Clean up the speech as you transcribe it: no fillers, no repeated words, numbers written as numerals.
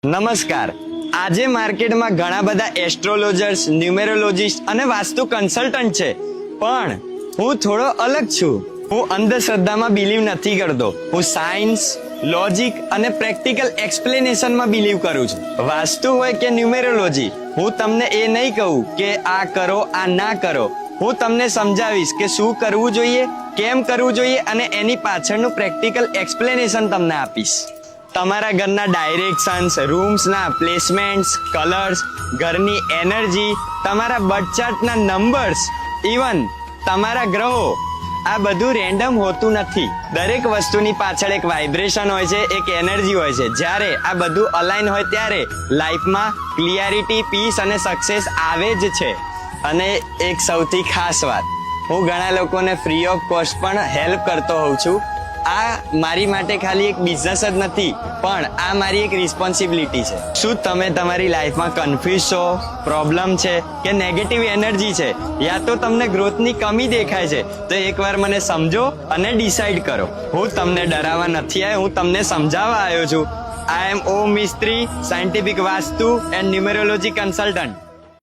નમસ્કાર. આજે માર્કેટમાં ઘણા બધા એસ્ટ્રોલોજર્સ, ન્યુમેરોલોજીસ્ટ અને વાસ્તુ કન્સલ્ટન્ટ છે, પણ હું થોડો અલગ છું. હું અંધશ્રદ્ધામાં બિલીવ નથી કરતો. હું સાયન્સ, લોજિક અને પ્રેક્ટિકલ એક્સપ્લેનેશનમાં બિલીવ કરું છું. વાસ્તુ હોય કે ન્યુમેરોલોજી, હું તમને એ નહીં કહું કે આ કરો, આ ના કરો. હું તમને સમજાવીશ કે શું કરવું જોઈએ, કેમ કરવું જોઈએ અને એની પાછળનું પ્રેક્ટિકલ એક્સપ્લેનેશન તમને આપીશ. તમારા ઘરના ડાયરેક્શન્સ, રૂમ્સના પ્લેસમેન્ટ્સ, કલર્સ, ઘરની એનર્જી, તમારા બર્થ ચાર્ટના નંબર્સ, ઇવન તમારા ગ્રહો, આ બધું રેન્ડમ હોતું નથી. દરેક વસ્તુની પાછળ એક વાઇબ્રેશન હોય છે, એક એનર્જી હોય છે. જ્યારે આ બધું અલાઇન હોય ત્યારે લાઈફમાં ક્લિયરિટી, પીસ અને સક્સેસ આવે જ છે. અને એક સૌથી ખાસ વાત, હું ઘણા લોકોને ફ્રી ઓફ કોસ્ટ પણ હેલ્પ કરતો હોઉં છું. આ મારી માટે ખાલી એક બિઝનેસ જ નથી, પણ આ મારી એક રિસ્પોન્સિબિલિટી છે. શું તમે તમારી લાઈફમાં કન્ફ્યુઝ છો, પ્રોબ્લેમ છે કે નેગેટિવ એનર્જી છે, યા તો તમને ગ્રોથની કમી દેખાય છે, તો એકવાર મને સમજો અને ડિસાઈડ કરો. હું તમને ડરાવવા નથી આવ્યો, હું તમને સમજાવવા આવ્યો છું. I am Om Mistry, scientific vastu and numerology consultant.